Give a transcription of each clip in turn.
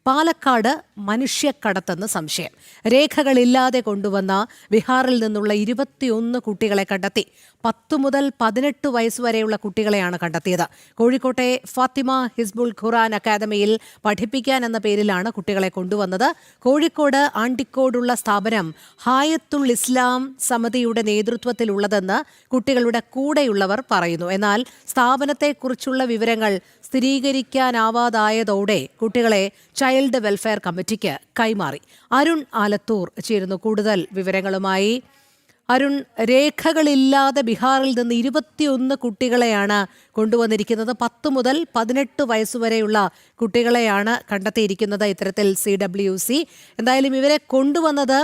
പാലക്കാട് മനുഷ്യക്കടത്തെന്ന് സംശയം. രേഖകളില്ലാതെ കൊണ്ടുവന്ന ബീഹാറിൽ നിന്നുള്ള 21 കുട്ടികളെ കണ്ടെത്തി. 10 മുതൽ 18 വയസ്സുവരെയുള്ള കുട്ടികളെയാണ് കണ്ടെത്തിയത്. കോഴിക്കോട്ടെ ഫാത്തിമ ഹിസ്ബുൾ ഖുറാൻ അക്കാദമിയിൽ പഠിപ്പിക്കാൻ എന്ന പേരിലാണ് കുട്ടികളെ കൊണ്ടുവന്നത്. കോഴിക്കോട് ആണ്ടിക്കോടുള്ള സ്ഥാപനം ഹായത്തുൽ ഇസ്ലാം സമിതിയുടെ നേതൃത്വത്തിലുള്ളതെന്ന് കുട്ടികളുടെ കൂടെയുള്ളവർ പറയുന്നു. എന്നാൽ സ്ഥാപനത്തെക്കുറിച്ചുള്ള വിവരങ്ങൾ സ്ഥിരീകരിക്കാനാവാതായതോടെ കുട്ടികളെ ചൈൽഡ് വെൽഫെയർ കമ്മിറ്റിക്ക് കൈമാറി. അരുൺ ആലത്തൂർ ചേരുന്നു കൂടുതൽ വിവരങ്ങളുമായി. അരുൺ, രേഖകളില്ലാതെ ബീഹാറിൽ നിന്ന് 21 കുട്ടികളെയാണ് കൊണ്ടുവന്നിരിക്കുന്നത്. 10 മുതൽ 18 വയസ്സുവരെയുള്ള കുട്ടികളെയാണ് കണ്ടെത്തിയിരിക്കുന്നത് ഇത്തരത്തിൽ CWC. എന്തായാലും ഇവരെ കൊണ്ടുവന്നത്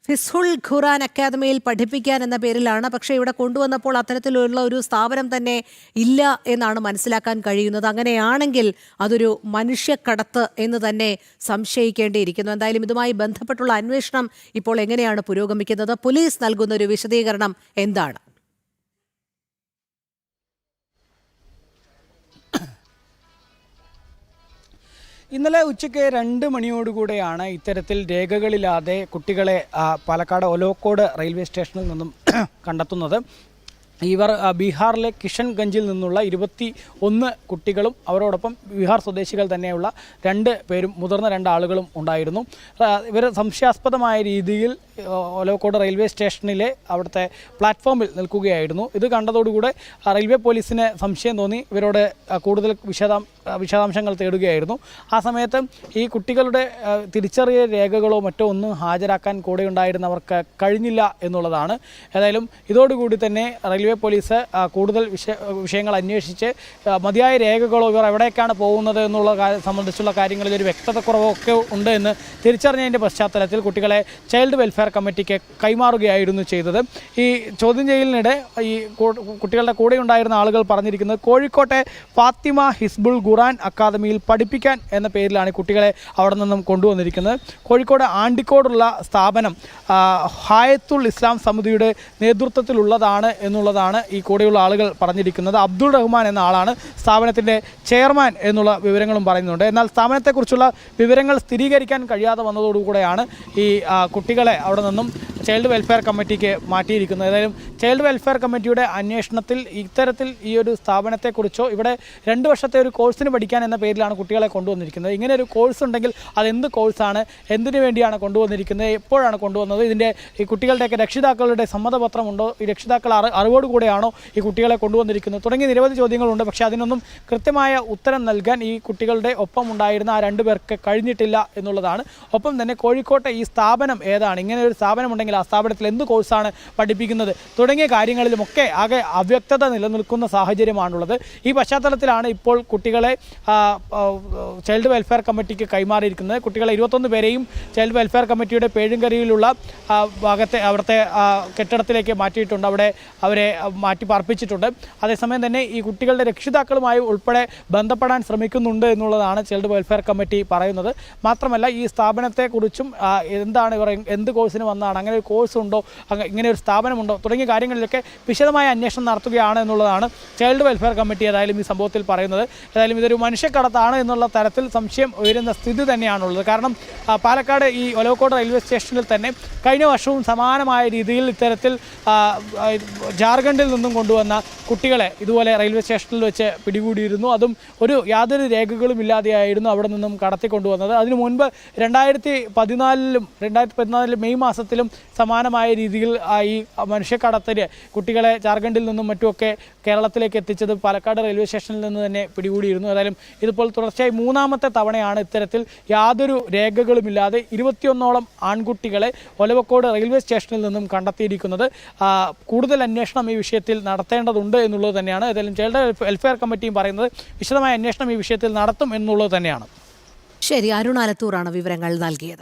ഹിസ്ബുൾ ഖുറാൻ അക്കാദമിയിൽ പഠിപ്പിക്കാൻ എന്ന പേരിലാണ്. പക്ഷേ ഇവിടെ കൊണ്ടുവന്നപ്പോൾ അത്തരത്തിലുള്ള ഒരു സ്ഥാപനം തന്നെ ഇല്ല എന്നാണ് മനസ്സിലാക്കാൻ കഴിയുന്നത്. അങ്ങനെയാണെങ്കിൽ അതൊരു മനുഷ്യക്കടത്ത് എന്ന് തന്നെ സംശയിക്കേണ്ടിയിരിക്കുന്നു. എന്തായാലും ഇതുമായി ബന്ധപ്പെട്ടുള്ള അന്വേഷണം ഇപ്പോൾ എങ്ങനെയാണ് പുരോഗമിക്കുന്നത്? പോലീസ് നൽകുന്ന ഒരു വിശദീകരണം എന്താണ്? ഇന്നലെ ഉച്ചയ്ക്ക് 2 മണിയോടുകൂടെയാണ് ഇത്തരത്തിൽ രേഖകളില്ലാതെ കുട്ടികളെ പാലക്കാട് ഒലോക്കോട് റെയിൽവേ സ്റ്റേഷനിൽ നിന്നും കണ്ടെത്തുന്നത്. ഇവർ ബീഹാറിലെ കിഷൻഗഞ്ചിൽ നിന്നുള്ള 21 കുട്ടികളും അവരോടൊപ്പം ബീഹാർ സ്വദേശികൾ തന്നെയുള്ള 2 പേരും മുതിർന്ന 2 ആളുകളും ഉണ്ടായിരുന്നു. ഇവർ സംശയാസ്പദമായ രീതിയിൽ ഒലോക്കോട് റെയിൽവേ സ്റ്റേഷനിലെ അവിടുത്തെ പ്ലാറ്റ്ഫോമിൽ നിൽക്കുകയായിരുന്നു. ഇത് കണ്ടതോടുകൂടെ റെയിൽവേ പോലീസിന് സംശയം തോന്നി. ഇവരോട് കൂടുതൽ വിശദാംശങ്ങൾ തേടുകയായിരുന്നു. ആ സമയത്ത് ഈ കുട്ടികളുടെ തിരിച്ചറിയൽ രേഖകളോ മറ്റോ ഒന്നും ഹാജരാക്കാൻ കൂടെയുണ്ടായിരുന്നവർക്ക് കഴിഞ്ഞില്ല എന്നുള്ളതാണ്. ഏതായാലും ഇതോടുകൂടി തന്നെ റെയിൽവേ പോലീസ് കൂടുതൽ വിഷയങ്ങൾ അന്വേഷിച്ച് മതിയായ രേഖകളോ ഇവർ എവിടേക്കാണ് പോകുന്നത് എന്നുള്ള സംബന്ധിച്ചുള്ള കാര്യങ്ങളിൽ ഒരു വ്യക്തതക്കുറവോ ഒക്കെ ഉണ്ട് എന്ന് തിരിച്ചറിഞ്ഞതിൻ്റെ പശ്ചാത്തലത്തിൽ കുട്ടികളെ ചൈൽഡ് വെൽഫെയർ കമ്മിറ്റിക്ക് കൈമാറുകയായിരുന്നു ചെയ്തത്. ഈ ചോദ്യം ചെയ്യലിനിടെ ഈ കുട്ടികളുടെ കൂടെയുണ്ടായിരുന്ന ആളുകൾ പറഞ്ഞിരിക്കുന്നത് കോഴിക്കോട്ടെ ഫാത്തിമ ഹിസ്ബുൾ ഖുറാൻ അക്കാദമിയിൽ പഠിപ്പിക്കാൻ എന്ന പേരിലാണ് കുട്ടികളെ അവിടെ നിന്നും കൊണ്ടുവന്നിരിക്കുന്നത്. കോഴിക്കോട് ആണ്ടിക്കോടുള്ള സ്ഥാപനം ഹായത്തുൽ ഇസ്ലാം സമിതിയുടെ നേതൃത്വത്തിലുള്ളതാണ് എന്നുള്ളതാണ് ഈ കൂടെയുള്ള ആളുകൾ പറഞ്ഞിരിക്കുന്നത്. അബ്ദുൾ റഹ്മാൻ എന്ന ആളാണ് സ്ഥാപനത്തിൻ്റെ ചെയർമാൻ എന്നുള്ള വിവരങ്ങളും പറയുന്നുണ്ട്. എന്നാൽ സ്ഥാപനത്തെക്കുറിച്ചുള്ള വിവരങ്ങൾ സ്ഥിരീകരിക്കാൻ കഴിയാതെ വന്നതോടുകൂടെയാണ് ഈ കുട്ടികളെ അവിടെ നിന്നും ചൈൽഡ് വെൽഫെയർ കമ്മിറ്റിക്ക് മാറ്റിയിരിക്കുന്നത്. ഏതായാലും ചൈൽഡ് വെൽഫെയർ കമ്മിറ്റിയുടെ അന്വേഷണത്തിൽ ഇത്തരത്തിൽ ഈ ഒരു സ്ഥാപനത്തെക്കുറിച്ചോ ഇവിടെ 2 വർഷത്തെ ഒരു കോഴ്സിന് പഠിക്കാൻ എന്ന പേരിലാണ് കുട്ടികളെ കൊണ്ടുവന്നിരിക്കുന്നത്. ഇങ്ങനെ ഒരു കോഴ്സ് ഉണ്ടെങ്കിൽ അതെന്ത് കോഴ്സാണ്, എന്തിനു വേണ്ടിയാണ് കൊണ്ടുവന്നിരിക്കുന്നത്, എപ്പോഴാണ് കൊണ്ടുവന്നത്, ഇതിൻ്റെ ഈ കുട്ടികളുടെയൊക്കെ രക്ഷിതാക്കളുടെ സമ്മതപത്രമുണ്ടോ, ഈ രക്ഷിതാക്കൾ അറിവോടുകൂടെയാണോ ഈ കുട്ടികളെ കൊണ്ടുവന്നിരിക്കുന്നത് തുടങ്ങിയ നിരവധി ചോദ്യങ്ങളുണ്ട്. പക്ഷേ അതിനൊന്നും കൃത്യമായ ഉത്തരം നൽകാൻ ഈ കുട്ടികളുടെ ഒപ്പം ഉണ്ടായിരുന്ന ആ 2 പേർക്ക് കഴിഞ്ഞിട്ടില്ല എന്നുള്ളതാണ്. ഒപ്പം തന്നെ കോഴിക്കോട്ടെ ഈ സ്ഥാപനം ഏതാണ്, ഇങ്ങനെ ഒരു സ്ഥാപനം ഉണ്ടെങ്കിൽ ആ സ്ഥാപനത്തിൽ എന്ത് കോഴ്സാണ് പഠിപ്പിക്കുന്നത് തുടങ്ങിയ കാര്യങ്ങളിലുമൊക്കെ ആകെ അവ്യക്തത നിലനിൽക്കുന്ന സാഹചര്യമാണുള്ളത്. ഈ പശ്ചാത്തലത്തിലാണ് ഇപ്പോൾ കുട്ടികളെ ചൈൽഡ് വെൽഫെയർ കമ്മിറ്റിക്ക് കൈമാറിയിരിക്കുന്നത്. കുട്ടികളെ 21 പേരെയും ചൈൽഡ് വെൽഫെയർ കമ്മിറ്റിയുടെ പേഴുങ്കരയിലുള്ള അവിടുത്തെ കെട്ടിടത്തിലേക്ക് മാറ്റിയിട്ടുണ്ട്. അവിടെ അവരെ മാറ്റി പാർപ്പിച്ചിട്ടുണ്ട്. അതേസമയം തന്നെ ഈ കുട്ടികളുടെ രക്ഷിതാക്കളുമായി ഉൾപ്പെടെ ബന്ധപ്പെടാൻ ശ്രമിക്കുന്നുണ്ട് എന്നുള്ളതാണ് ചൈൽഡ് വെൽഫെയർ കമ്മിറ്റി പറയുന്നത്. മാത്രമല്ല ഈ സ്ഥാപനത്തെക്കുറിച്ചും എന്താണ് ഇവർ എന്ത് കോഴ്സിന് വന്നതാണ്, അങ്ങനെ ഒരു കോഴ്സ് ഉണ്ടോ, ഇങ്ങനെ ഒരു സ്ഥാപനമുണ്ടോ തുടങ്ങിയ കാര്യങ്ങളിലൊക്കെ വിശദമായ അന്വേഷണം നടത്തുകയാണ് എന്നുള്ളതാണ് ചൈൽഡ് വെൽഫെയർ കമ്മിറ്റി ഏതായാലും ഈ സംഭവത്തിൽ പറയുന്നത്. ഏതായാലും ഇതൊരു മനുഷ്യക്കടത്താണ് എന്നുള്ള തരത്തിൽ സംശയം ഉയരുന്ന സ്ഥിതി തന്നെയാണുള്ളത്. കാരണം പാലക്കാട് ഈ ഒലോക്കോട് റെയിൽവേ സ്റ്റേഷനിൽ തന്നെ കഴിഞ്ഞ വർഷവും സമാനമായ രീതിയിൽ ഇത്തരത്തിൽ ജാർഖണ്ഡിൽ നിന്നും കൊണ്ടുവന്ന കുട്ടികളെ ഇതുപോലെ റെയിൽവേ സ്റ്റേഷനിൽ വെച്ച് പിടികൂടിയിരുന്നു. അതും യാതൊരു രേഖകളും ഇല്ലാതെയായിരുന്നു അവിടെ നിന്നും കടത്തിക്കൊണ്ടുവന്നത്. അതിനു മുൻപ് 2014 മെയ് മാസത്തിലും സമാനമായ രീതിയിൽ ഈ മനുഷ്യക്കടത്തിന് കുട്ടികളെ ജാർഖണ്ഡിൽ നിന്നും മറ്റുമൊക്കെ കേരളത്തിലേക്ക് എത്തിച്ചത് പാലക്കാട് റെയിൽവേ സ്റ്റേഷനിൽ നിന്ന് തന്നെ പിടികൂടിയിരുന്നു. ഏതായാലും ഇതിപ്പോൾ തുടർച്ചയായി 3ാമത്തെ തവണയാണ് ഇത്തരത്തിൽ യാതൊരു രേഖകളുമില്ലാതെ 21ഓളം ആൺകുട്ടികളെ ഒലവക്കോട് റെയിൽവേ സ്റ്റേഷനിൽ നിന്നും കണ്ടെത്തിയിരിക്കുന്നത്. കൂടുതൽ അന്വേഷണം ഈ വിഷയത്തിൽ നടത്തേണ്ടതുണ്ട് എന്നുള്ളത് തന്നെയാണ്. ഏതായാലും ചൈൽഡ് വെൽഫെയർ കമ്മിറ്റിയും പറയുന്നത് വിശദമായ അന്വേഷണം ഈ വിഷയത്തിൽ നടത്തും എന്നുള്ളത് തന്നെയാണ്. ശരി, അരുൺ ആലത്തൂറാണ് വിവരങ്ങൾ നൽകിയത്.